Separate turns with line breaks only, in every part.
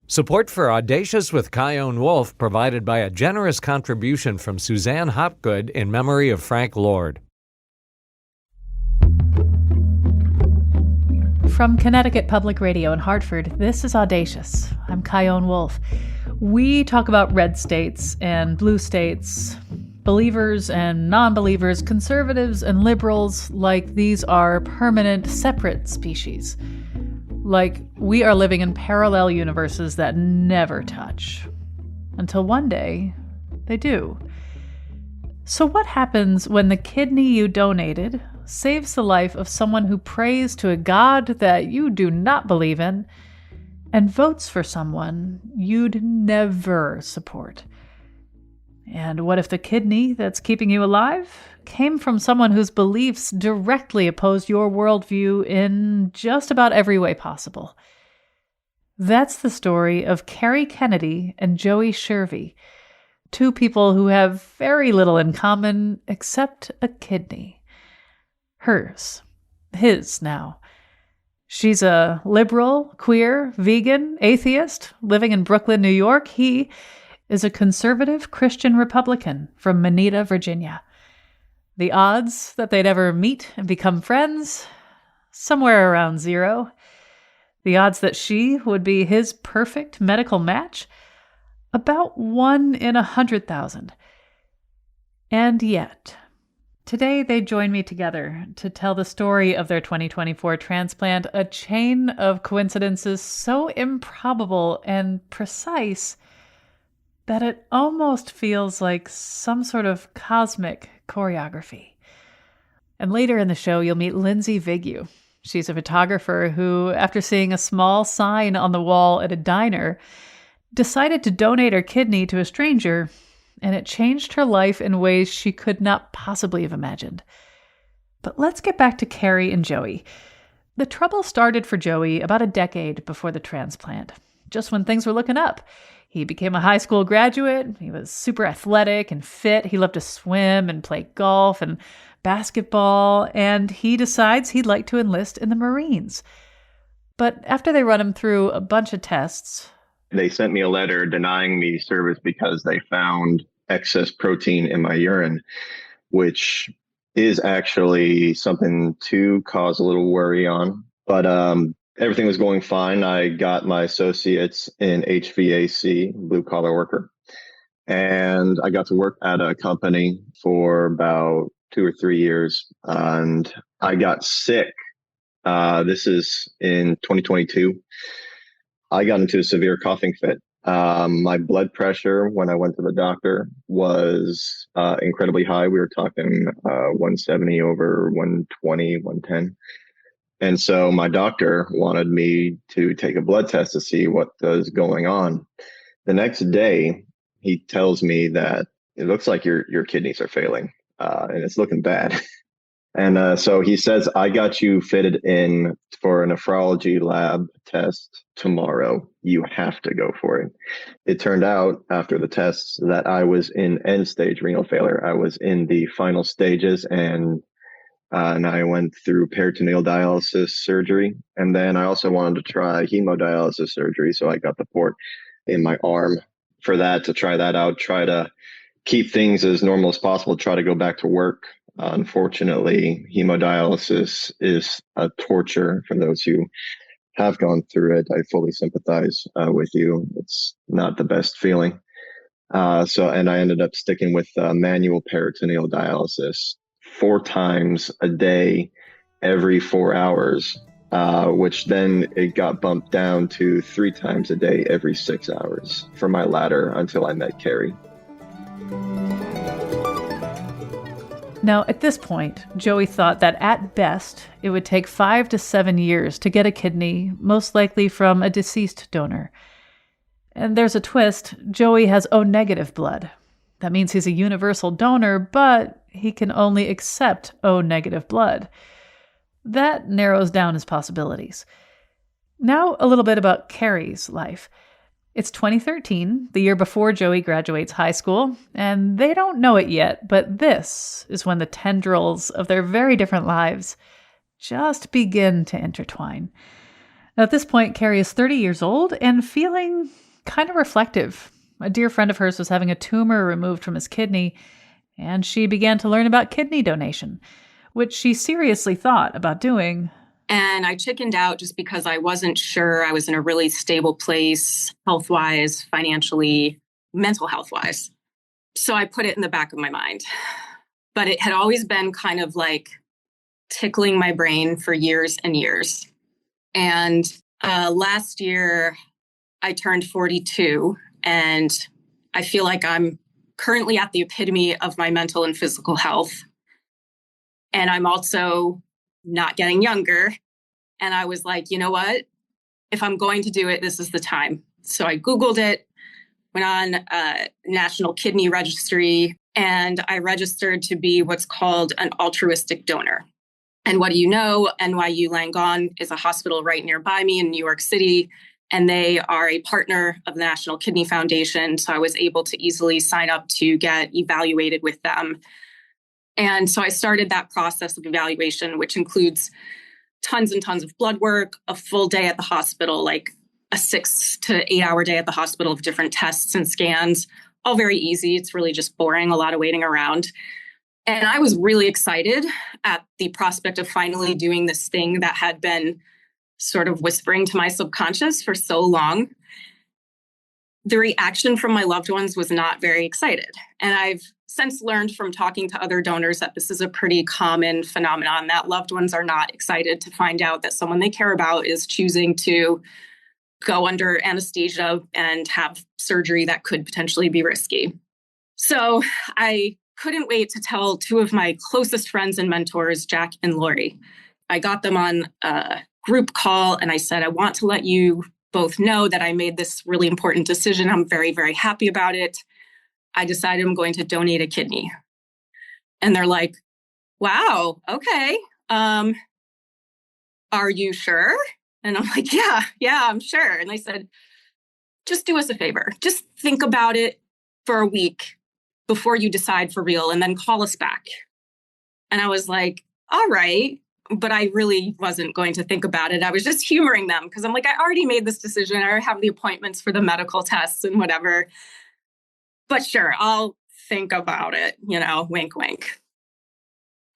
Support for Audacious with Chion Wolf provided by a generous contribution from Suzanne Hopgood in memory of Frank Lord.
From Connecticut Public Radio in Hartford, this is Audacious. I'm Chion Wolf. We talk about red states and blue states, believers and non-believers, conservatives and liberals, like these are permanent, separate species. Like we are living in parallel universes that never touch. Until one day, they do. So what happens when the kidney you donated saves the life of someone who prays to a God that you do not believe in and votes for someone you'd never support? And what if the kidney that's keeping you alive came from someone whose beliefs directly oppose your worldview in just about every way possible? That's the story of Kerry Kennedy and Joey Shervey, two people who have very little in common except a kidney. Hers. His now. She's a liberal, queer, vegan, atheist living in Brooklyn, New York. He is a conservative Christian Republican from Moneta, Virginia. The odds that they'd ever meet and become friends? Somewhere around zero. The odds that she would be his perfect medical match? About 1 in 100,000. And yet, today they join me together to tell the story of their 2024 transplant, a chain of coincidences so improbable and precise that it almost feels like some sort of cosmic choreography. And later in the show, you'll meet Lindsay Vigu. She's a photographer who, after seeing a small sign on the wall at a diner, decided to donate her kidney to a stranger, and it changed her life in ways she could not possibly have imagined. But let's get back to Kerry and Joey. The trouble started for Joey about a decade before the transplant, just when things were looking up. He became a high school graduate. He was super athletic and fit. He loved to swim and play golf and basketball, and he decides he'd like to enlist in the Marines. But after they run him through a bunch of tests,
they sent me a letter denying me service because they found excess protein in my urine, which is actually something to cause a little worry on. But everything was going fine. I got my associates in HVAC, blue collar worker, and I got to work at a company for about 2 or 3 years, and I got sick. This is in 2022. I got into a severe coughing fit. My blood pressure when I went to the doctor was incredibly high. We were talking 170 over 120, 110. And so my doctor wanted me to take a blood test to see what was going on. The next day, he tells me that it looks like your kidneys are failing, and it's looking bad. And so he says, I got you fitted in for a nephrology lab test tomorrow. You have to go for it. It turned out after the tests that I was in end-stage renal failure. I was in the final stages, and I went through peritoneal dialysis surgery. And then I also wanted to try hemodialysis surgery. So I got the port in my arm for that, to try that out, try to keep things as normal as possible, try to go back to work. Unfortunately, hemodialysis is a torture for those who have gone through it. I fully sympathize with you. It's not the best feeling. And I ended up sticking with manual peritoneal dialysis 4 times a day, every 4 hours, which then it got bumped down to 3 times a day, every 6 hours for my ladder until I met Kerry.
Now, at this point, Joey thought that at best, it would take 5 to 7 years to get a kidney, most likely from a deceased donor. And there's a twist. Joey has O-negative blood. That means he's a universal donor, but he can only accept O-negative blood. That narrows down his possibilities. Now, a little bit about Kerry's life. It's 2013, the year before Joey graduates high school, and they don't know it yet, but this is when the tendrils of their very different lives just begin to intertwine. At this point, Kerry is 30 years old and feeling kind of reflective. A dear friend of hers was having a tumor removed from his kidney, and she began to learn about kidney donation, which she seriously thought about doing.
And I chickened out just because I wasn't sure I was in a really stable place, health-wise, financially, mental health-wise. So I put it in the back of my mind. But it had always been kind of like tickling my brain for years and years. And last year, I turned 42, and I feel like I'm currently at the epitome of my mental and physical health. And I'm also not getting younger. And I was like, you know what? If I'm going to do it, this is the time. So I Googled it, went on National Kidney Registry, and I registered to be what's called an altruistic donor. And what do you know? NYU Langone is a hospital right nearby me in New York City, and they are a partner of the National Kidney Foundation. So I was able to easily sign up to get evaluated with them. And so I started that process of evaluation, which includes tons and tons of blood work, a full day at the hospital, like a 6 to 8 hour day at the hospital of different tests and scans, all very easy. It's really just boring, a lot of waiting around. And I was really excited at the prospect of finally doing this thing that had been sort of whispering to my subconscious for so long. The reaction from my loved ones was not very excited. And I've since learned from talking to other donors that this is a pretty common phenomenon, that loved ones are not excited to find out that someone they care about is choosing to go under anesthesia and have surgery that could potentially be risky. So I couldn't wait to tell two of my closest friends and mentors, Jack and Lori. I got them on a group call and I said, I want to let you both know that I made this really important decision. I'm very, very happy about it. I decided I'm going to donate a kidney. And they're like, wow, okay. Are you sure? And I'm like, yeah, I'm sure. And they said, just do us a favor. Just think about it for a week before you decide for real, and then call us back. And I was like, all right. But I really wasn't going to think about it. I was just humoring them because I'm like, I already made this decision. I have the appointments for the medical tests and whatever. But sure, I'll think about it, wink, wink.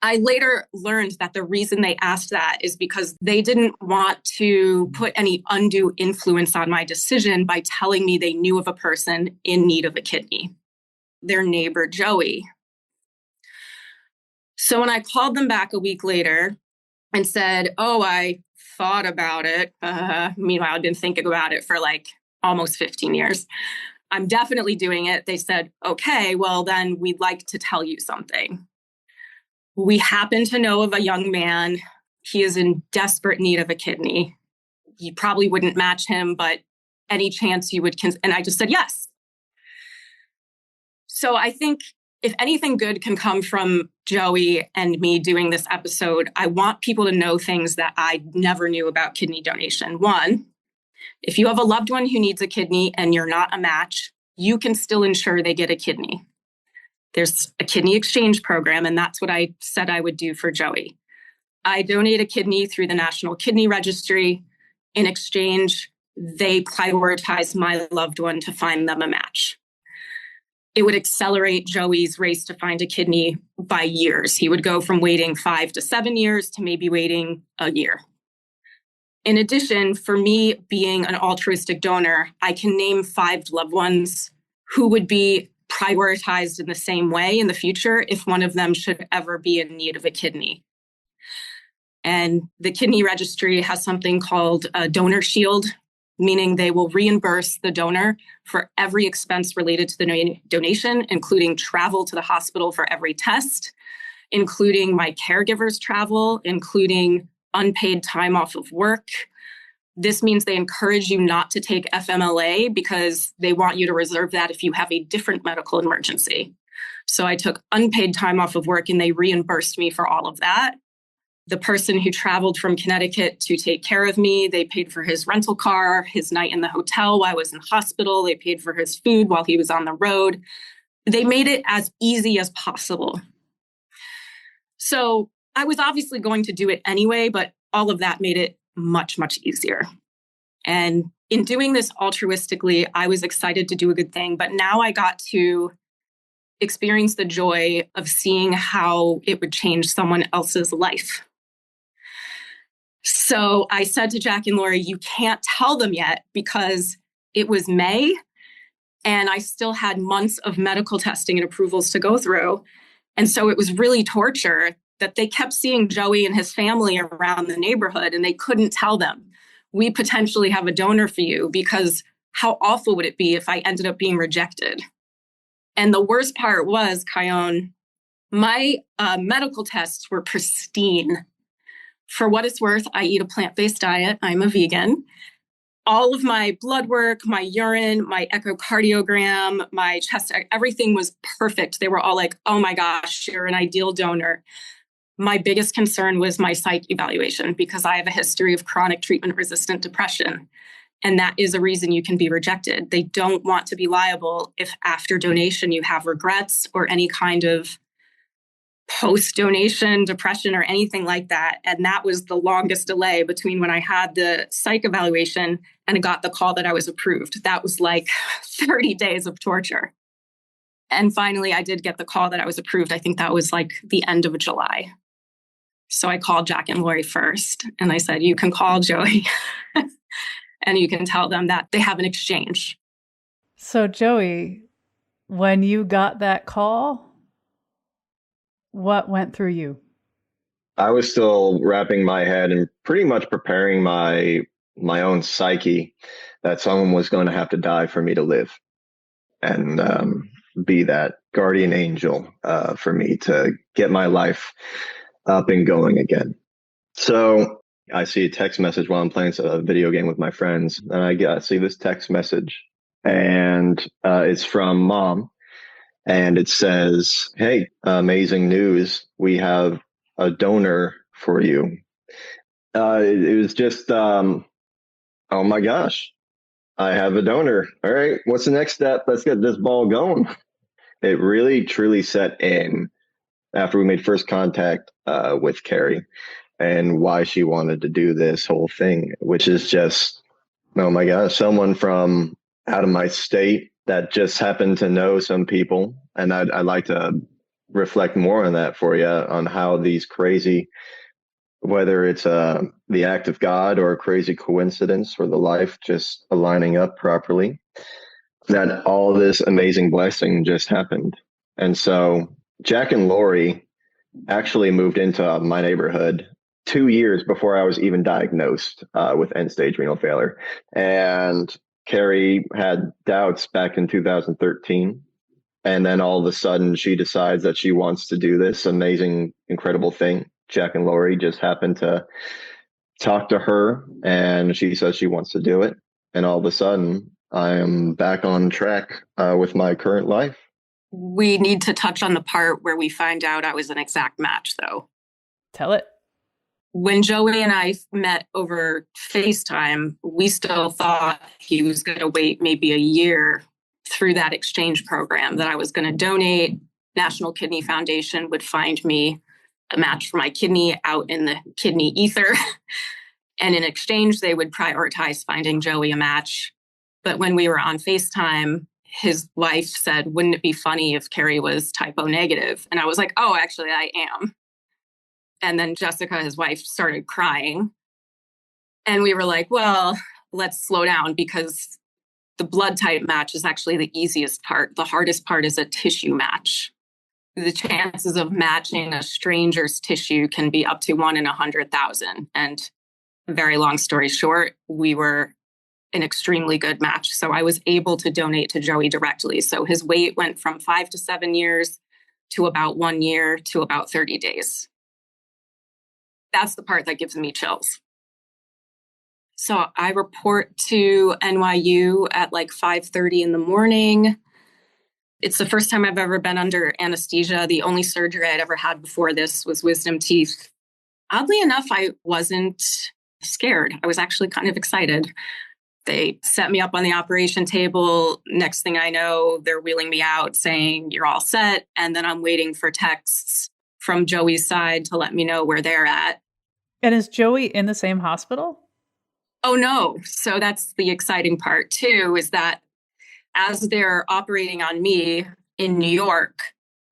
I later learned that the reason they asked that is because they didn't want to put any undue influence on my decision by telling me they knew of a person in need of a kidney, their neighbor, Joey. So when I called them back a week later and said, oh, I thought about it. Meanwhile, I'd been thinking about it for like almost 15 years. I'm definitely doing it. They said, okay, well, then we'd like to tell you something. We happen to know of a young man. He is in desperate need of a kidney. You probably wouldn't match him, but any chance you would, and I just said yes. So I think if anything good can come from Joey and me doing this episode, I want people to know things that I never knew about kidney donation. One, if you have a loved one who needs a kidney and you're not a match, you can still ensure they get a kidney. There's a kidney exchange program, and that's what I said I would do for Joey. I donate a kidney through the National Kidney Registry. In exchange, they prioritize my loved one to find them a match. It would accelerate Joey's race to find a kidney by years. He would go from waiting 5 to 7 years to maybe waiting a year. In addition, for me being an altruistic donor, I can name 5 loved ones who would be prioritized in the same way in the future if one of them should ever be in need of a kidney. And the kidney registry has something called a donor shield, meaning they will reimburse the donor for every expense related to the donation, including travel to the hospital for every test, including my caregiver's travel, including unpaid time off of work. This means they encourage you not to take FMLA because they want you to reserve that if you have a different medical emergency. So I took unpaid time off of work and they reimbursed me for all of that. The person who traveled from Connecticut to take care of me, they paid for his rental car, his night in the hotel while I was in the hospital. They paid for his food while he was on the road. They made it as easy as possible. So I was obviously going to do it anyway, but all of that made it much, much easier. And in doing this altruistically, I was excited to do a good thing. But now I got to experience the joy of seeing how it would change someone else's life. So I said to Jack and Lori, you can't tell them yet because it was May and I still had months of medical testing and approvals to go through. And so it was really torture that they kept seeing Joey and his family around the neighborhood and they couldn't tell them, we potentially have a donor for you, because how awful would it be if I ended up being rejected? And the worst part was, Kyone, my medical tests were pristine. For what it's worth, I eat a plant-based diet. I'm a vegan. All of my blood work, my urine, my echocardiogram, my chest, everything was perfect. They were all like, oh my gosh, you're an ideal donor. My biggest concern was my psych evaluation because I have a history of chronic treatment-resistant depression. And that is a reason you can be rejected. They don't want to be liable if after donation you have regrets or any kind of post-donation depression or anything like that. And that was the longest delay between when I had the psych evaluation and I got the call that I was approved. That was like 30 days of torture. And finally, I did get the call that I was approved. I think that was like the end of July. So I called Jack and Lori first. And I said, you can call Joey and you can tell them that they have an exchange.
So Joey, when you got that call, what went through you?
I was still wrapping my head and pretty much preparing my own psyche that someone was going to have to die for me to live and be that guardian angel for me to get my life up and going again. So I see a text message while I'm playing a video game with my friends, and I see this text message, and it's from Mom, and it says, "Hey, amazing news! We have a donor for you." It was just, oh my gosh, I have a donor. All right, what's the next step? Let's get this ball going. It really, truly set in after we made first contact with Kerry and why she wanted to do this whole thing, which is just, oh my gosh, someone from out of my state that just happened to know some people. And I'd like to reflect more on that for you, on how these crazy, whether it's the act of God or a crazy coincidence or the life just aligning up properly, that all this amazing blessing just happened. And so Jack and Lori actually moved into my neighborhood 2 years before I was even diagnosed with end-stage renal failure. And Kerry had doubts back in 2013. And then all of a sudden she decides that she wants to do this amazing, incredible thing. Jack and Lori just happened to talk to her and she says she wants to do it. And all of a sudden I am back on track with my current life.
We need to touch on the part where we find out I was an exact match, though.
Tell it.
When Joey and I met over FaceTime, we still thought he was going to wait maybe a year through that exchange program, that I was going to donate. National Kidney Foundation would find me a match for my kidney out in the kidney ether. And in exchange, they would prioritize finding Joey a match. But when we were on FaceTime, his wife said, wouldn't it be funny if Kerry was type O negative? And I was like, oh, actually, I am. And then Jessica, his wife, started crying. And we were like, well, let's slow down, because the blood type match is actually the easiest part. The hardest part is a tissue match. The chances of matching a stranger's tissue can be up to 1 in 100,000. And very long story short, we were an extremely good match. So I was able to donate to Joey directly. So his wait went from 5 to 7 years to about 1 year to about 30 days. That's the part that gives me chills. So I report to NYU at like 5:30 in the morning. It's the first time I've ever been under anesthesia. The only surgery I'd ever had before this was wisdom teeth. Oddly enough, I wasn't scared. I was actually kind of excited. They set me up on the operation table. Next thing I know, they're wheeling me out saying, you're all set. And then I'm waiting for texts from Joey's side to let me know where they're at.
And is Joey in the same hospital?
Oh, no. So that's the exciting part, too, is that as they're operating on me in New York,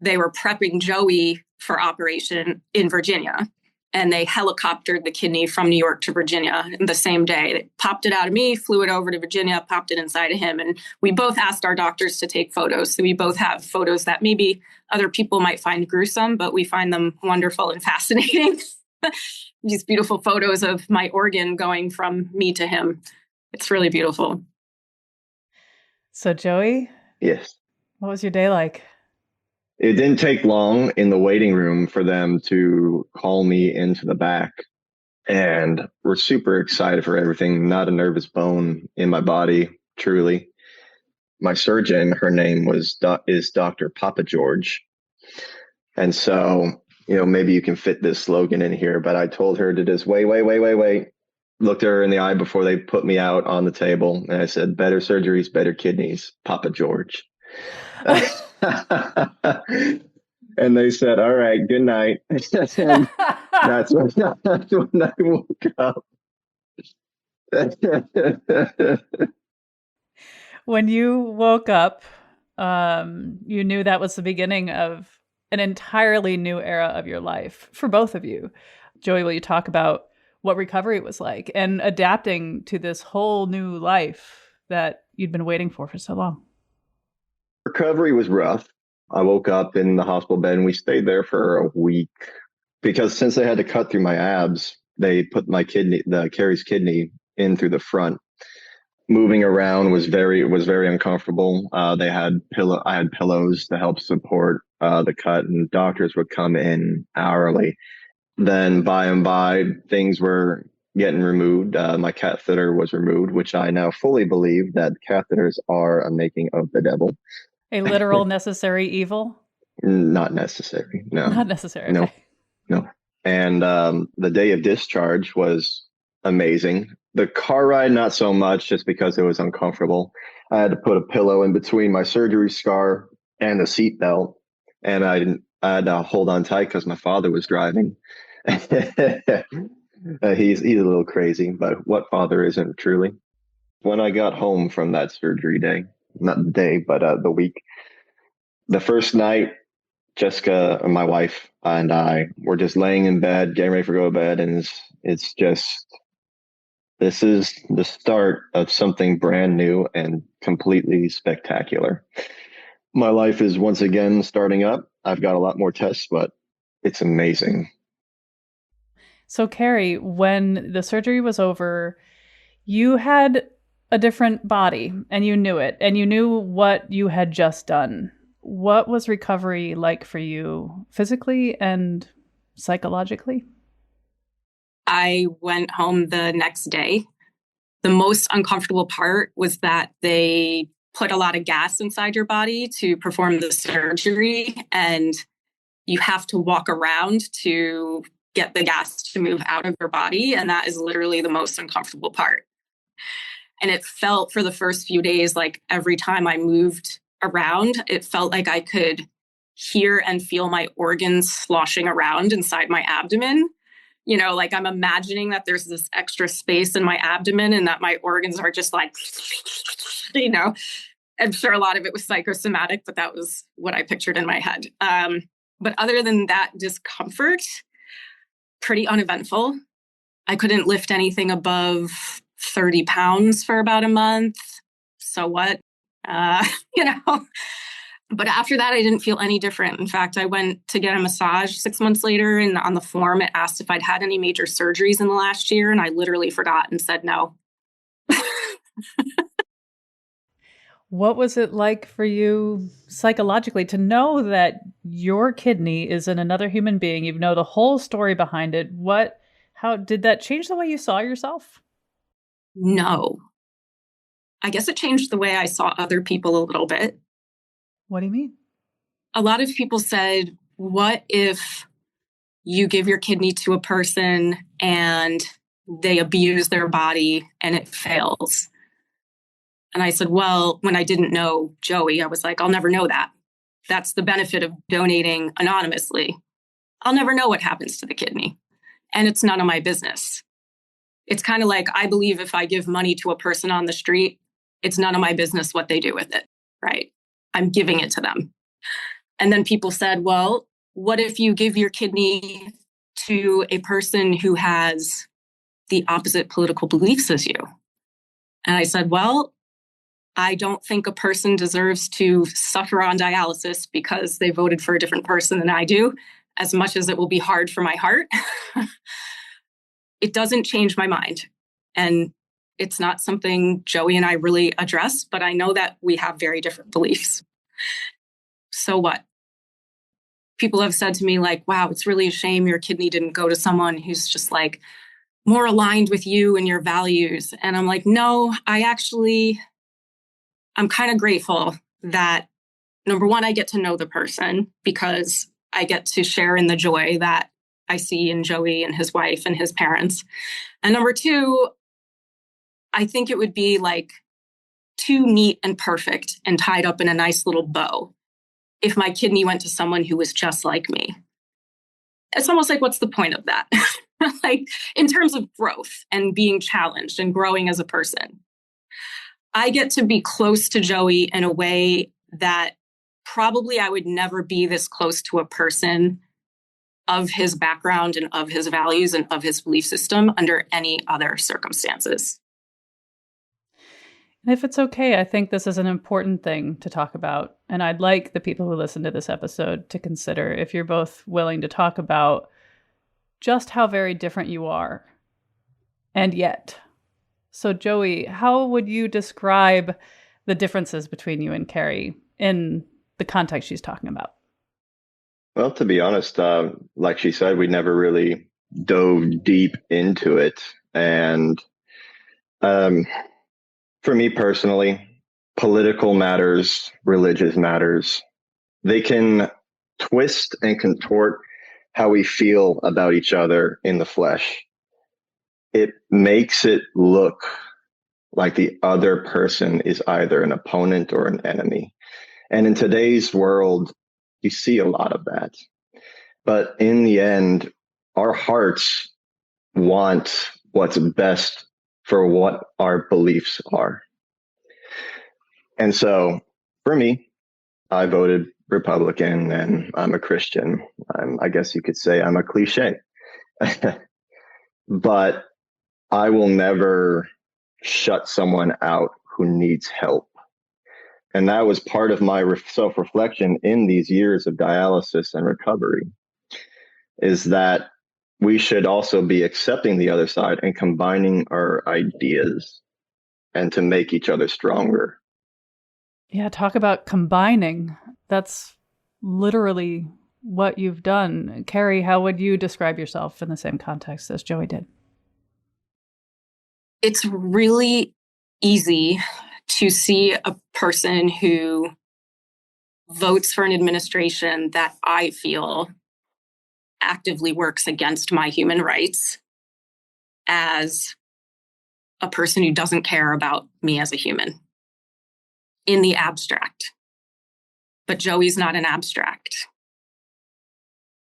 they were prepping Joey for operation in Virginia. And they helicoptered the kidney from New York to Virginia the same day. They popped it out of me, flew it over to Virginia, popped it inside of him. And we both asked our doctors to take photos. So we both have photos that maybe other people might find gruesome, but we find them wonderful and fascinating. These beautiful photos of my organ going from me to him. It's really beautiful.
So, Joey,
Yes.
what was your day like?
It didn't take long in the waiting room for them to call me into the back. And we're super excited for everything. Not a nervous bone in my body, truly. My surgeon, her name is Dr. Papa George. And so, maybe you can fit this slogan in here, but I told her to just wait. Looked her in the eye before they put me out on the table. And I said, better surgeries, better kidneys, Papa George. And they said, all right, good night. And that's when I woke up.
When you woke up, you knew that was the beginning of an entirely new era of your life for both of you. Joey, will you talk about what recovery was like and adapting to this whole new life that you'd been waiting for so long?
Recovery was rough. I woke up in the hospital bed and we stayed there for a week because since they had to cut through my abs, they put my Kerry's kidney in through the front. Moving around was very uncomfortable. I had pillows to help support the cut, and doctors would come in hourly. Then by and by, things were getting removed. My catheter was removed, which I now fully believe that catheters are a making of the devil.
A literal necessary evil?
Not necessary. No.
Not necessary.
No.
Okay.
No. And the day of discharge was amazing. The car ride, not so much, just because it was uncomfortable. I had to put a pillow in between my surgery scar and the seat belt, and I had to hold on tight because my father was driving. He's a little crazy, but what father isn't, truly? When I got home from that surgery day, not the day, but the week, the first night, Jessica, my wife, and I were just laying in bed, getting ready for go to bed, and it's just, this is the start of something brand new and completely spectacular. My life is once again starting up. I've got a lot more tests, but it's amazing.
So, Kerry, when the surgery was over, you had a different body and you knew it, and you knew what you had just done. What was recovery like for you physically and psychologically?
I went home the next day. The most uncomfortable part was that they put a lot of gas inside your body to perform the surgery, and you have to walk around to get the gas to move out of your body. And that is literally the most uncomfortable part. And it felt for the first few days like every time I moved around, it felt like I could hear and feel my organs sloshing around inside my abdomen. Like I'm imagining that there's this extra space in my abdomen and that my organs are just like, I'm sure a lot of it was psychosomatic, but that was what I pictured in my head. But other than that discomfort, pretty uneventful. I couldn't lift anything above 30 pounds for about a month. So what? But after that, I didn't feel any different. In fact, I went to get a massage 6 months later, and on the form, it asked if I'd had any major surgeries in the last year, and I literally forgot and said no.
What was it like for you psychologically to know that your kidney is in another human being? You know the whole story behind it. How did that change the way you saw yourself?
No. I guess it changed the way I saw other people a little bit.
What do you mean?
A lot of people said, what if you give your kidney to a person and they abuse their body and it fails? And I said, well, when I didn't know Joey, I was like, I'll never know that. That's the benefit of donating anonymously. I'll never know what happens to the kidney. And it's none of my business. It's kind of like, I believe if I give money to a person on the street, it's none of my business what they do with it, right? I'm giving it to them. And then people said, well, what if you give your kidney to a person who has the opposite political beliefs as you? And I said, well, I don't think a person deserves to suffer on dialysis because they voted for a different person than I do, as much as it will be hard for my heart. It doesn't change my mind. And it's not something Joey and I really address, but I know that we have very different beliefs. So what? People have said to me like, wow, it's really a shame your kidney didn't go to someone who's just like more aligned with you and your values. And I'm like, no, I'm kind of grateful that, number one, I get to know the person because I get to share in the joy that I see in Joey and his wife and his parents. And number two, I think it would be like too neat and perfect and tied up in a nice little bow if my kidney went to someone who was just like me. It's almost like, what's the point of that? Like, in terms of growth and being challenged and growing as a person, I get to be close to Joey in a way that probably I would never be this close to a person of his background and of his values and of his belief system under any other circumstances.
And if it's okay, I think this is an important thing to talk about. And I'd like the people who listen to this episode to consider if you're both willing to talk about just how very different you are. And yet. So Joey, how would you describe the differences between you and Kerry in the context she's talking about?
Well, to be honest, like she said, we never really dove deep into it. And for me personally, political matters, religious matters, they can twist and contort how we feel about each other in the flesh. It makes it look like the other person is either an opponent or an enemy. And in today's world, you see a lot of that. But in the end, our hearts want what's best for what our beliefs are. And so for me, I voted Republican and I'm a Christian. I guess you could say I'm a cliche. But I will never shut someone out who needs help. And that was part of my self-reflection in these years of dialysis and recovery, is that we should also be accepting the other side and combining our ideas and to make each other stronger.
Yeah, talk about combining. That's literally what you've done. Kerry, how would you describe yourself in the same context as Joey did?
It's really easy to see a person who votes for an administration that I feel actively works against my human rights as a person who doesn't care about me as a human in the abstract. But Joey's not an abstract.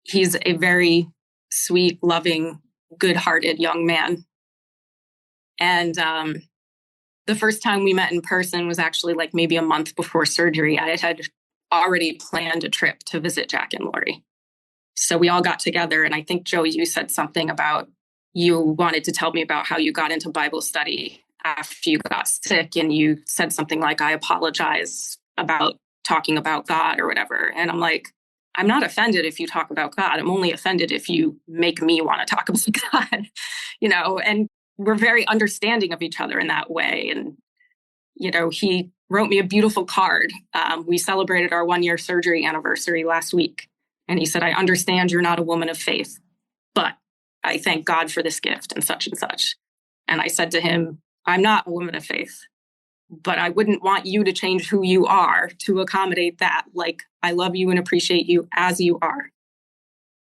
He's a very sweet, loving, good-hearted young man. And the first time we met in person was actually like maybe a month before surgery. I had already planned a trip to visit Jack and Lori. So we all got together. And I think, Joey, you said something about you wanted to tell me about how you got into Bible study after you got sick. And you said something like, I apologize about talking about God or whatever. And I'm like, I'm not offended if you talk about God. I'm only offended if you make me want to talk about God, and we're very understanding of each other in that way. And, he wrote me a beautiful card. We celebrated our 1-year surgery anniversary last week. And he said, I understand you're not a woman of faith, but I thank God for this gift and such and such. And I said to him, I'm not a woman of faith, but I wouldn't want you to change who you are to accommodate that. Like, I love you and appreciate you as you are.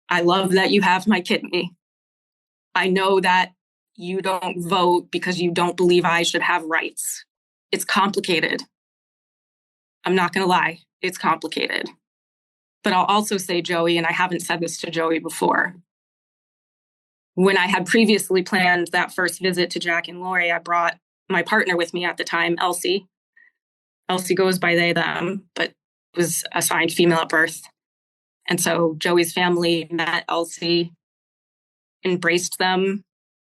I love that you have my kidney. I know that you don't vote because you don't believe I should have rights. It's complicated. I'm not going to lie. It's complicated. But I'll also say, Joey, and I haven't said this to Joey before, When I had previously planned that first visit to Jack and Lori, I brought my partner with me at the time, Elsie. Elsie goes by they, them, but was assigned female at birth. And so Joey's family met Elsie, embraced them.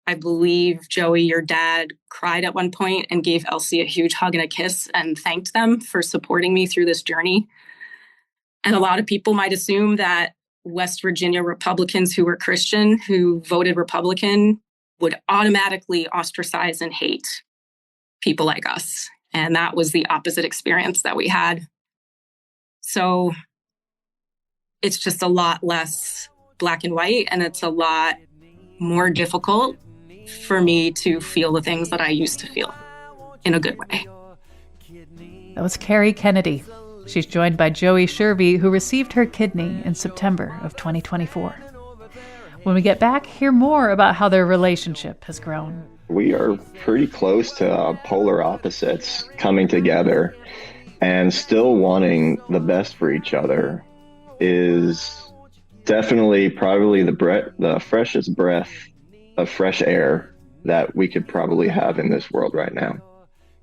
I believe, Joey, your dad, cried at one point and gave Elsie a huge hug and a kiss and thanked them for supporting me through this journey. And a lot of people might assume that West Virginia Republicans who were Christian, who voted Republican, would automatically ostracize and hate people like us. And that was the opposite experience that we had. So it's just a lot less black and white, and it's a lot more difficult for me to feel the things that I used to feel in a good way.
That was Kerry Kennedy. She's joined by Joey Shervey, who received her kidney in September of 2024. When we get back, hear more about how their relationship has grown.
We are pretty close to polar opposites coming together, and still wanting the best for each other is definitely probably the freshest breath of fresh air that we could probably have in this world right now.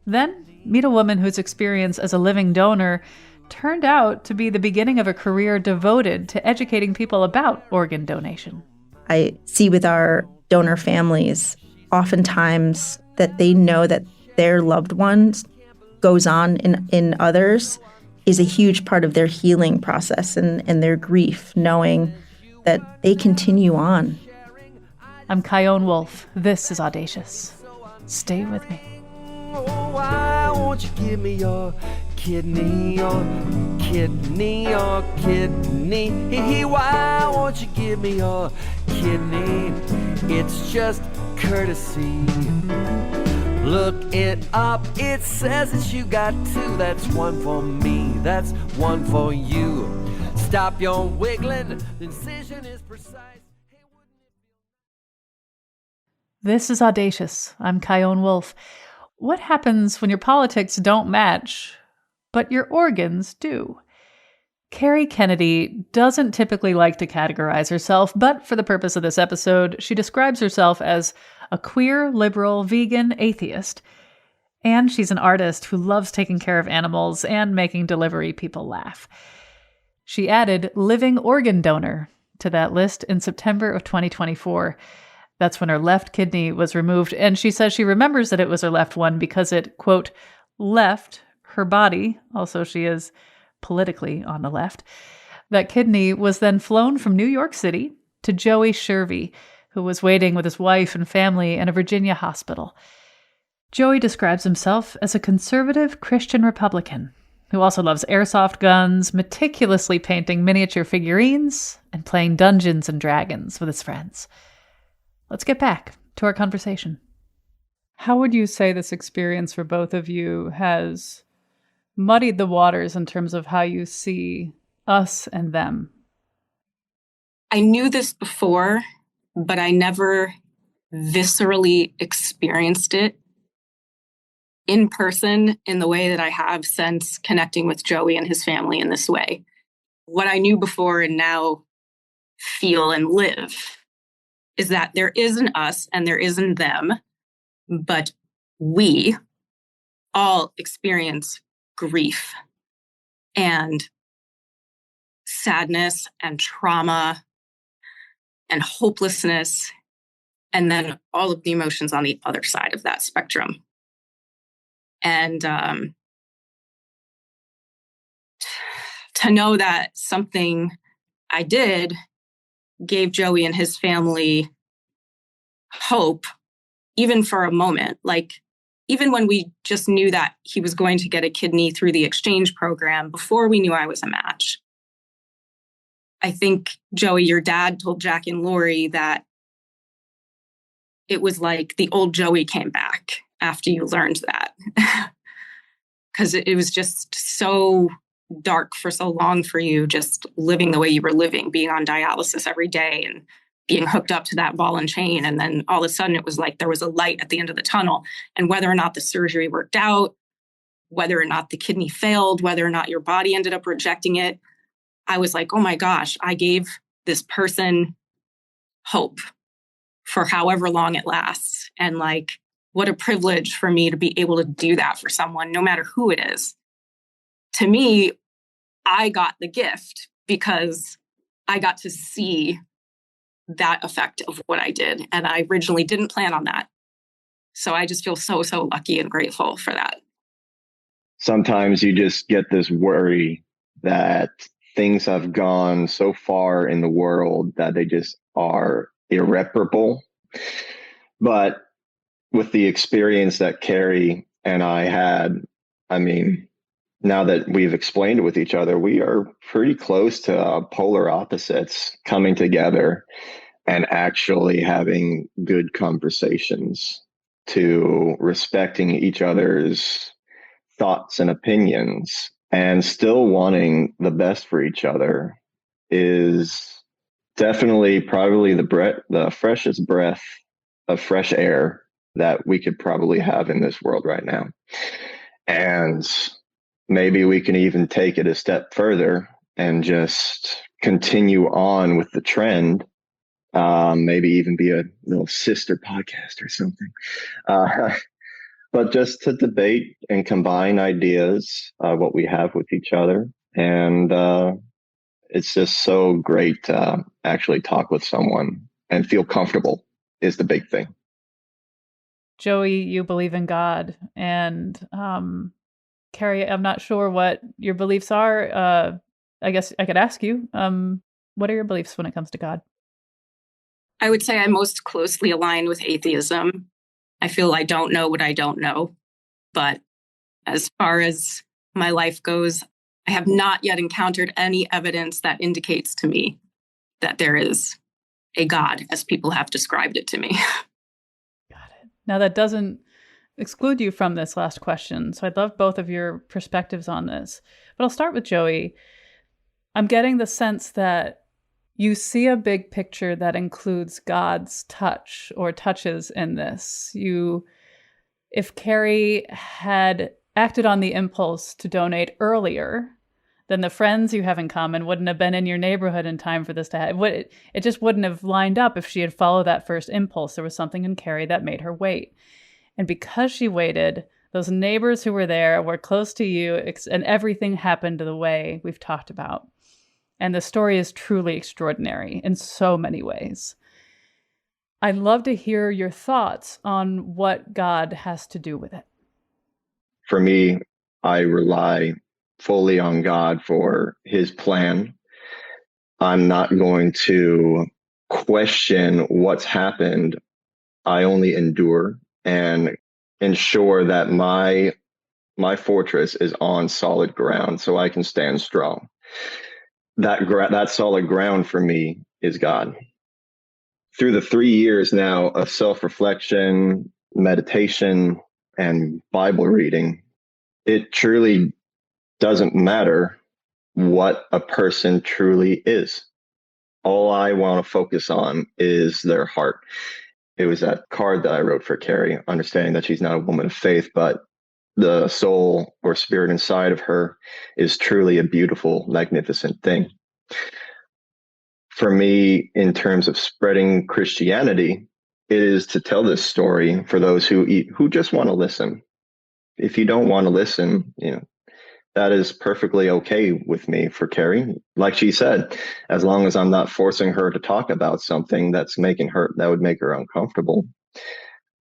Then, meet a woman whose experience as a living donor turned out to be the beginning of a career devoted to educating people about organ donation.
I see with our donor families, oftentimes that they know that their loved ones goes on in others is a huge part of their healing process and their grief, knowing that they continue on.
I'm Kyone Wolf. This is Audacious. Stay with me.
Oh, why won't you give me your kidney, your kidney, your kidney? Why won't you give me your kidney? It's just courtesy. Look it up, it says that you got two. That's one for me, that's one for you. Stop your wiggling, the incision is precise.
This is Audacious. I'm Kyone Wolf. What happens when your politics don't match, but your organs do? Kerry Kennedy doesn't typically like to categorize herself, but for the purpose of this episode, she describes herself as a queer, liberal, vegan atheist. And she's an artist who loves taking care of animals and making delivery people laugh. She added living organ donor to that list in September of 2024. That's when her left kidney was removed, and she says she remembers that it was her left one because it, quote, left her body. Also, she is politically on the left. That kidney was then flown from New York City to Joey Shervey, who was waiting with his wife and family in a Virginia hospital. Joey describes himself as a conservative Christian Republican who also loves airsoft guns, meticulously painting miniature figurines, and playing Dungeons and Dragons with his friends. Let's get back to our conversation. How would you say this experience for both of you has muddied the waters in terms of how you see us and them?
I knew this before, but I never viscerally experienced it in person in the way that I have since connecting with Joey and his family in this way. What I knew before and now feel and live is that there is an us and there is an them, but we all experience grief and sadness and trauma and hopelessness, and then all of the emotions on the other side of that spectrum. And to know that something I did gave Joey and his family hope, even for a moment, like even when we just knew that he was going to get a kidney through the exchange program before we knew I was a match. I think, Joey, your dad told Jack and Lori that it was like the old Joey came back after you learned that. Because it was just so dark for so long for you, just living the way you were living, being on dialysis every day and being hooked up to that ball and chain. And then all of a sudden it was like there was a light at the end of the tunnel. And whether or not the surgery worked out, whether or not the kidney failed, whether or not your body ended up rejecting it, I was like, oh my gosh, I gave this person hope for however long it lasts. And like, what a privilege for me to be able to do that for someone, no matter who it is. To me, I got the gift because I got to see that effect of what I did. And I originally didn't plan on that. So I just feel so, so lucky and grateful for that.
Sometimes you just get this worry that things have gone so far in the world that they just are irreparable. But with the experience that Kerry and I had, I mean, now that we've explained it with each other, we are pretty close to polar opposites coming together and actually having good conversations, to respecting each other's thoughts and opinions and still wanting the best for each other is definitely probably the freshest breath of fresh air that we could probably have in this world right now. And maybe we can even take it a step further and just continue on with the trend. Maybe even be a little sister podcast or something. But just to debate and combine ideas, what we have with each other. And it's just so great to actually talk with someone and feel comfortable is the big thing.
Joey, you believe in God. And Kerry, I'm not sure what your beliefs are. I guess I could ask you, what are your beliefs when it comes to God?
I would say I'm most closely aligned with atheism. I feel I don't know what I don't know. But as far as my life goes, I have not yet encountered any evidence that indicates to me that there is a God as people have described it to me.
Got it. Now, that doesn't exclude you from this last question, so I'd love both of your perspectives on this. But I'll start with Joey. I'm getting the sense that you see a big picture that includes God's touch or touches in this. If Kerry had acted on the impulse to donate earlier, then the friends you have in common wouldn't have been in your neighborhood in time for this to happen. It just wouldn't have lined up if she had followed that first impulse. There was something in Kerry that made her wait. And because she waited, those neighbors who were there were close to you, and everything happened the way we've talked about. And the story is truly extraordinary in so many ways. I'd love to hear your thoughts on what God has to do with it.
For me, I rely fully on God for his plan. I'm not going to question what's happened. I only endure and ensure that my fortress is on solid ground so I can stand strong. That solid ground for me is God. Through the 3 years now of self-reflection, meditation, and Bible reading, it truly doesn't matter what a person truly is. All I want to focus on is their heart. It was that card that I wrote for Kerry, understanding that she's not a woman of faith, but the soul or spirit inside of her is truly a beautiful, magnificent thing. For me, in terms of spreading Christianity, it is to tell this story for those who just want to listen. If you don't want to listen, that is perfectly okay with me. For Kerry, like she said, as long as I'm not forcing her to talk about something that would make her uncomfortable,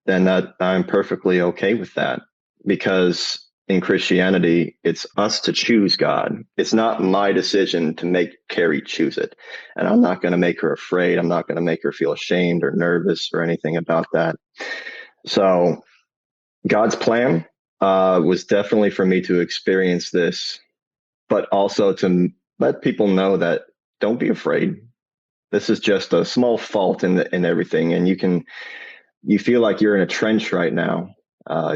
then that I'm perfectly okay with that. Because in Christianity, it's us to choose God. It's not my decision to make Kerry choose it. And I'm not going to make her afraid. I'm not going to make her feel ashamed or nervous or anything about that. So God's plan was definitely for me to experience this, but also to let people know that don't be afraid. This is just a small fault in everything. And you feel like you're in a trench right now.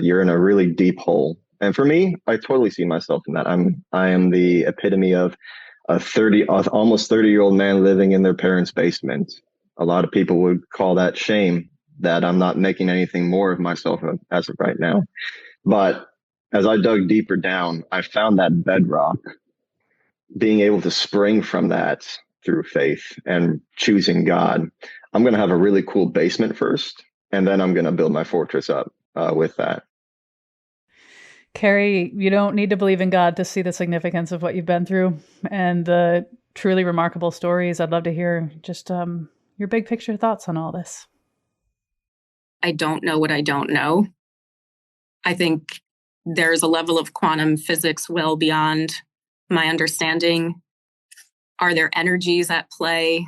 You're in a really deep hole. And for me, I totally see myself in that. I am the epitome of a almost 30-year-old man living in their parents' basement. A lot of people would call that shame, that I'm not making anything more of myself as of right now. But as I dug deeper down, I found that bedrock. Being able to spring from that through faith and choosing God, I'm going to have a really cool basement first, and then I'm going to build my fortress up with that.
Kerry, you don't need to believe in God to see the significance of what you've been through and the truly remarkable stories. I'd love to hear just your big picture thoughts on all this.
I don't know what I don't know. I think there's a level of quantum physics well beyond my understanding. Are there energies at play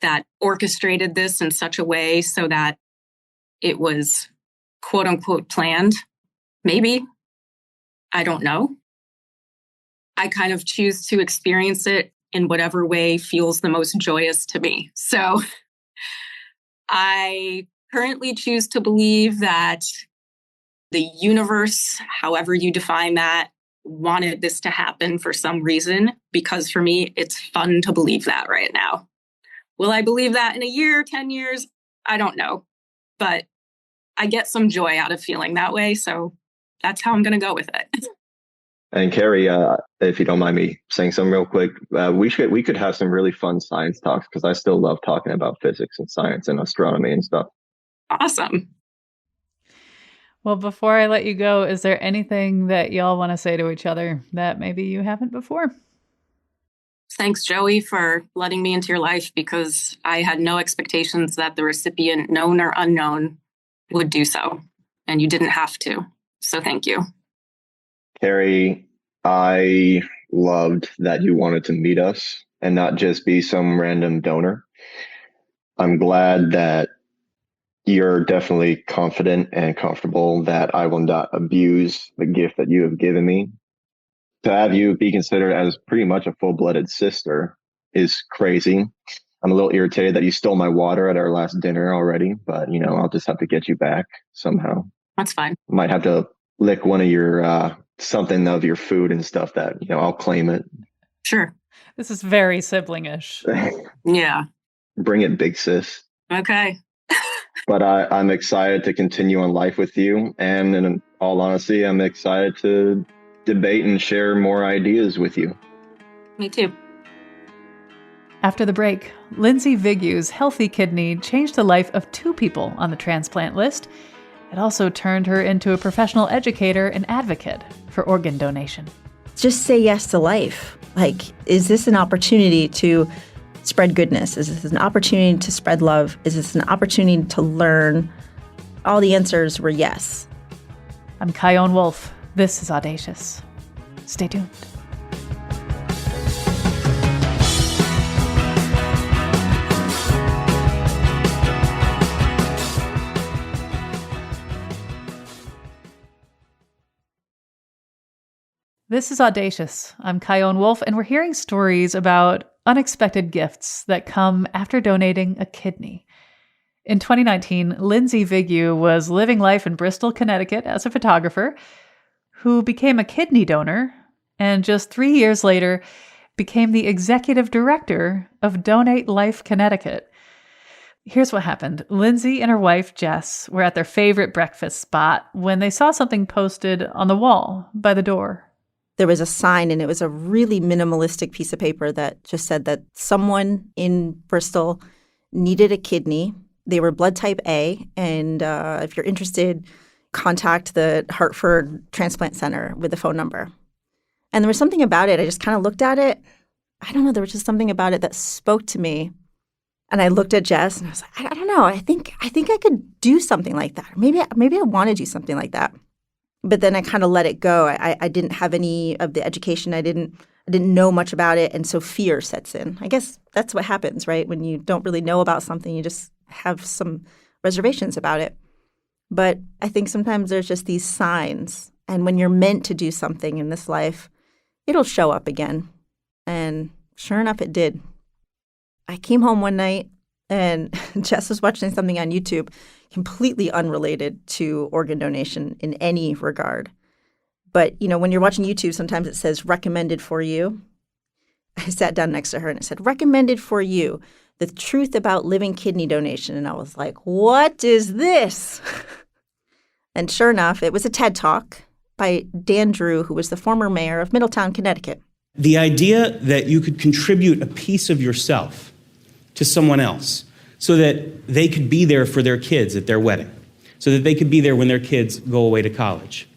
that orchestrated this in such a way so that it was quote unquote planned? Maybe. I don't know. I kind of choose to experience it in whatever way feels the most joyous to me. So I currently choose to believe that the universe, however you define that, wanted this to happen for some reason, because for me, it's fun to believe that right now. Will I believe that in a year, 10 years? I don't know. But I get some joy out of feeling that way. So that's how I'm going to go with it.
And Kerry, if you don't mind me saying something real quick, we could have some really fun science talks, because I still love talking about physics and science and astronomy and stuff.
Awesome.
Well, before I let you go, is there anything that y'all want to say to each other that maybe you haven't before?
Thanks, Joey, for letting me into your life, because I had no expectations that the recipient, known or unknown, would do so. And you didn't have to. So thank you.
Kerry, I loved that you wanted to meet us and not just be some random donor. I'm glad that you're definitely confident and comfortable that I will not abuse the gift that you have given me. To have you be considered as pretty much a full-blooded sister is crazy. I'm a little irritated that you stole my water at our last dinner already, but I'll just have to get you back somehow.
That's fine.
Might have to lick one of your something of your food and stuff that I'll claim it.
Sure.
This is very siblingish.
Yeah.
Bring it, big sis.
Okay.
But I'm excited to continue on life with you, and in all honesty, I'm excited to debate and share more ideas with you.
Me too.
After the break, Lindsay Vigue's healthy kidney changed the life of 2 people on the transplant list. It also turned her into a professional educator and advocate for organ donation.
Just say yes to life. Like, is this an opportunity to spread goodness? Is this an opportunity to spread love? Is this an opportunity to learn? All the answers were yes.
I'm Kyone Wolf. This is Audacious. Stay tuned. This is Audacious. I'm Kyone Wolf, and we're hearing stories about unexpected gifts that come after donating a kidney. In 2019, Lindsay Vigue was living life in Bristol, Connecticut as a photographer who became a kidney donor, and just 3 years later became the executive director of Donate Life Connecticut. Here's what happened. Lindsay and her wife, Jess, were at their favorite breakfast spot when they saw something posted on the wall by the door.
There was a sign, and it was a really minimalistic piece of paper that just said that someone in Bristol needed a kidney. They were blood type A, and if you're interested, contact the Hartford Transplant Center with the phone number. And there was something about it. I just kind of looked at it. I don't know. There was just something about it that spoke to me. And I looked at Jess, and I was like, I don't know. I think I could do something like that. Maybe I want to do something like that. But then I kind of let it go. I didn't have any of the education. I didn't know much about it, and so fear sets in. I guess that's what happens, right? When you don't really know about something, you just have some reservations about it. But I think sometimes there's just these signs, and when you're meant to do something in this life, it'll show up again. And sure enough, it did. I came home one night, and Jess was watching something on YouTube completely unrelated to organ donation in any regard. But, when you're watching YouTube, sometimes it says recommended for you. I sat down next to her and it said, recommended for you, the truth about living kidney donation. And I was like, what is this? And sure enough, it was a TED Talk by Dan Drew, who was the former mayor of Middletown, Connecticut.
The idea that you could contribute a piece of yourself to someone else so that they could be there for their kids at their wedding, so that they could be there when their kids go away to college,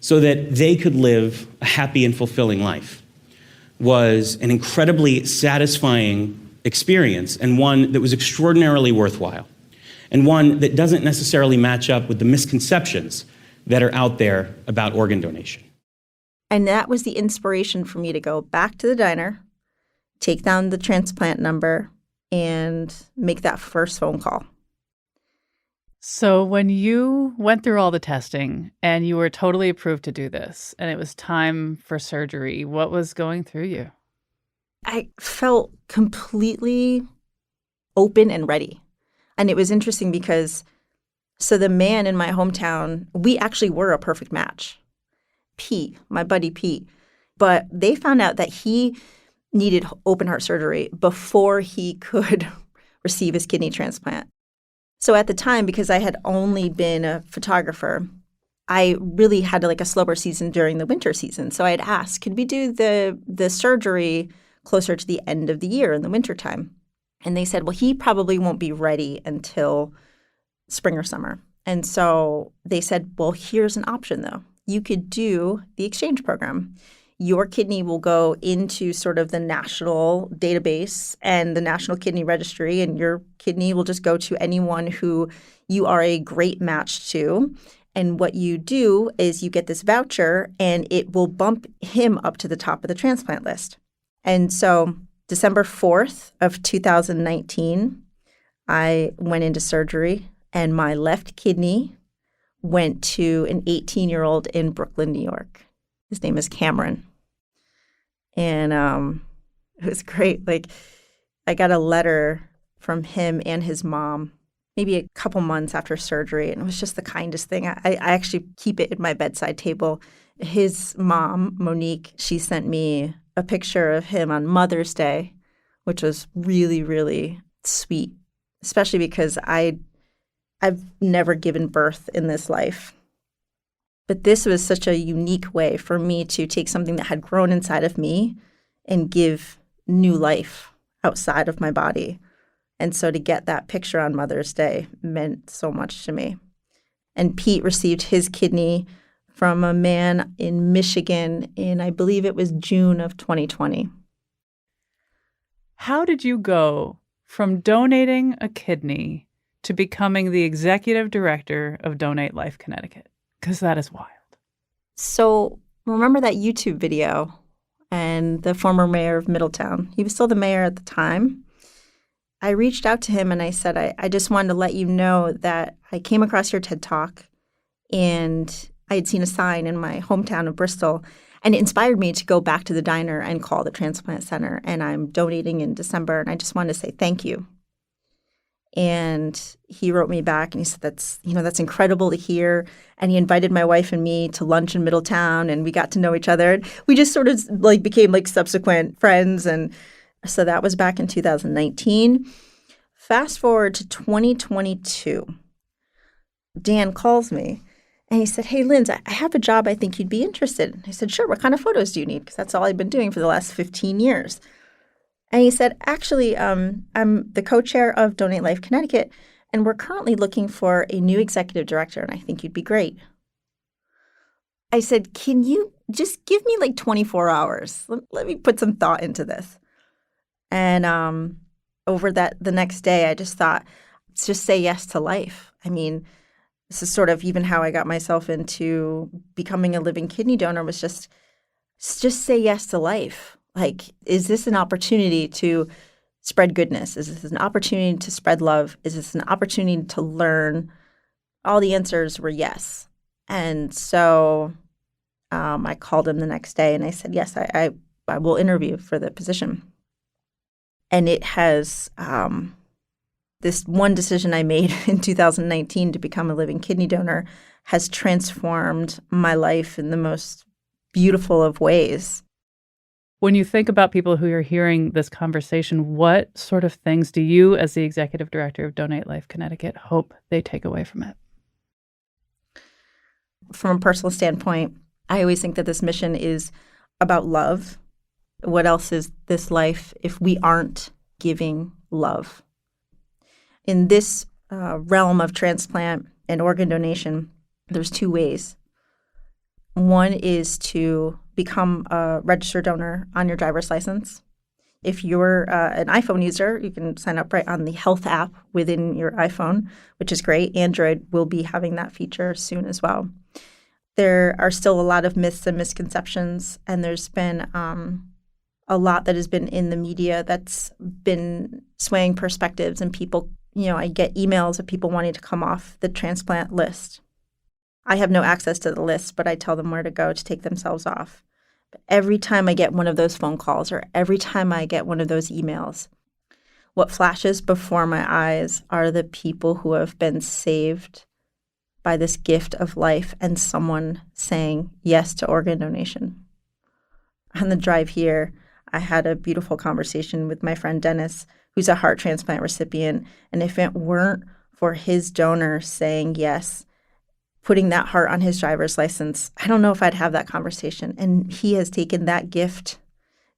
so that they could live a happy and fulfilling life, was an incredibly satisfying experience, and one that was extraordinarily worthwhile, and one that doesn't necessarily match up with the misconceptions that are out there about organ donation.
And that was the inspiration for me to go back to the diner, take down the transplant number, and make that first phone call.
So when you went through all the testing and you were totally approved to do this and it was time for surgery, what was going through you?
I felt completely open and ready. And it was interesting because, so the man in my hometown, we actually were a perfect match. Pete, my buddy Pete. But they found out that he needed open heart surgery before he could receive his kidney transplant. So at the time, because I had only been a photographer, I really had like a slower season during the winter season. So I had asked, could we do the surgery closer to the end of the year in the wintertime? And they said, well, he probably won't be ready until spring or summer. And so they said, well, here's an option, though. You could do the exchange program. Your kidney will go into sort of the national database and the National Kidney Registry, and your kidney will just go to anyone who you are a great match to. And what you do is you get this voucher, and it will bump him up to the top of the transplant list. And so December 4th of 2019, I went into surgery, and my left kidney went to an 18-year-old in Brooklyn, New York. His name is Cameron. And it was great. Like, I got a letter from him and his mom maybe a couple months after surgery, and it was just the kindest thing. I actually keep it at my bedside table. His mom, Monique, she sent me a picture of him on Mother's Day, which was really, really sweet, especially because I've never given birth in this life. But this was such a unique way for me to take something that had grown inside of me and give new life outside of my body. And so to get that picture on Mother's Day meant so much to me. And Pete received his kidney from a man in Michigan in, I believe it was June of 2020.
How did you go from donating a kidney to becoming the executive director of Donate Life Connecticut? Because that is wild.
So remember that YouTube video and the former mayor of Middletown? He was still the mayor at the time. I reached out to him and I said, I just wanted to let you know that I came across your TED Talk and I had seen a sign in my hometown of Bristol, and it inspired me to go back to the diner and call the transplant center. And I'm donating in December, and I just wanted to say thank you. And he wrote me back and he said, that's incredible to hear. And he invited my wife and me to lunch in Middletown, and we got to know each other. And we just sort of like became like subsequent friends. And so that was back in 2019. Fast forward to 2022. Dan calls me and he said, hey, Linz, I have a job I think you'd be interested in. I said, sure. What kind of photos do you need? Because that's all I've been doing for the last 15 years. And he said, actually, I'm the co-chair of Donate Life Connecticut, and we're currently looking for a new executive director, and I think you'd be great. I said, can you just give me like 24 hours? Let me put some thought into this. And over the next day, I just thought, just say yes to life. I mean, this is sort of even how I got myself into becoming a living kidney donor, was just say yes to life. Like, is this an opportunity to spread goodness? Is this an opportunity to spread love? Is this an opportunity to learn? All the answers were yes. And so I called him the next day and I said, yes, I will interview for the position. And it has this one decision I made in 2019 to become a living kidney donor has transformed my life in the most beautiful of ways.
When you think about people who are hearing this conversation, what sort of things do you, as the executive director of Donate Life Connecticut, hope they take away from it?
From a personal standpoint, I always think that this mission is about love. What else is this life if we aren't giving love? In this realm of transplant and organ donation, there's two ways. One is to become a registered donor on your driver's license. If you're an iPhone user, you can sign up right on the health app within your iPhone, which is great. Android will be having that feature soon as well. There are still a lot of myths and misconceptions, and there's been a lot that has been in the media that's been swaying perspectives, and people, I get emails of people wanting to come off the transplant list. I have no access to the list, but I tell them where to go to take themselves off. But every time I get one of those phone calls or every time I get one of those emails, what flashes before my eyes are the people who have been saved by this gift of life and someone saying yes to organ donation. On the drive here, I had a beautiful conversation with my friend Dennis, who's a heart transplant recipient. And if it weren't for his donor saying yes, putting that heart on his driver's license, I don't know if I'd have that conversation. And he has taken that gift.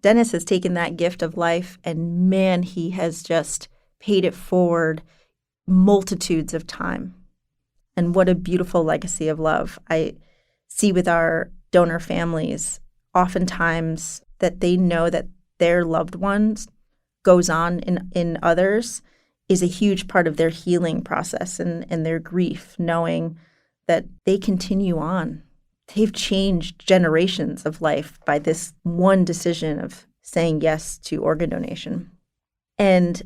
Dennis has taken that gift of life, and man, he has just paid it forward multitudes of time. And what a beautiful legacy of love. I see with our donor families, oftentimes that they know that their loved ones goes on in others is a huge part of their healing process and their grief, knowing that they continue on. They've changed generations of life by this one decision of saying yes to organ donation. And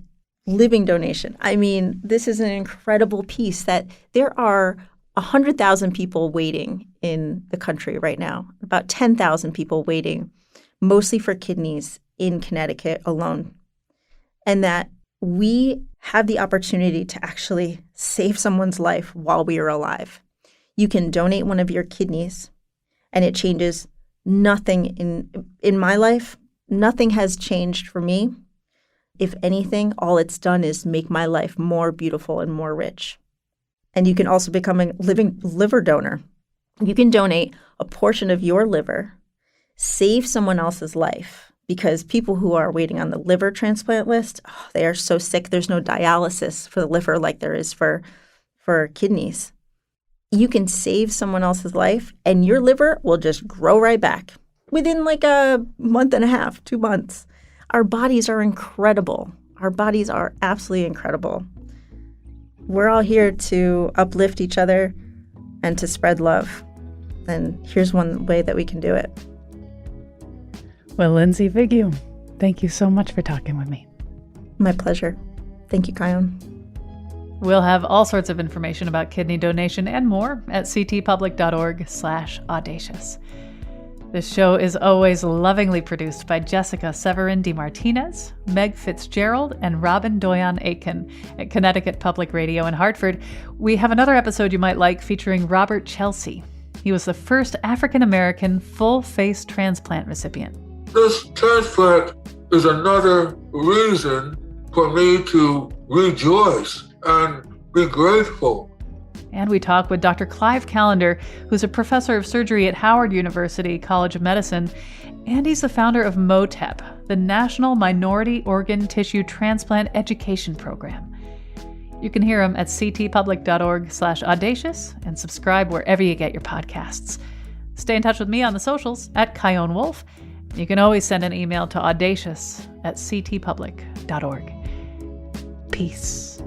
living donation. I mean, this is an incredible piece that there are 100,000 people waiting in the country right now, about 10,000 people waiting, mostly for kidneys in Connecticut alone. And that we have the opportunity to actually save someone's life while we are alive. You can donate one of your kidneys, and it changes nothing in my life. Nothing has changed for me. If anything, all it's done is make my life more beautiful and more rich. And you can also become a living liver donor. You can donate a portion of your liver, save someone else's life, because people who are waiting on the liver transplant list, they are so sick. There's no dialysis for the liver like there is for kidneys. You can save someone else's life, and your liver will just grow right back within like a month and a half, 2 months. Our bodies are incredible. Our bodies are absolutely incredible. We're all here to uplift each other and to spread love. And here's one way that we can do it.
Well, Lindsay Vigue, thank you so much for talking with me.
My pleasure. Thank you, Kion.
We'll have all sorts of information about kidney donation and more at ctpublic.org/audacious. This show is always lovingly produced by Jessica Severin DeMartinez, Meg Fitzgerald, and Robin Doyon Aitken at Connecticut Public Radio in Hartford. We have another episode you might like featuring Robert Chelsea. He was the first African-American full-face transplant recipient.
This transplant is another reason for me to rejoice and be grateful.
And we talk with Dr. Clive Callender, who's a professor of surgery at Howard University College of Medicine, and he's the founder of MOTEP, the National Minority Organ Tissue Transplant Education Program. You can hear him at ctpublic.org/audacious and subscribe wherever you get your podcasts. Stay in touch with me on the socials at Kion Wolf. You can always send an email to audacious@ctpublic.org. Peace.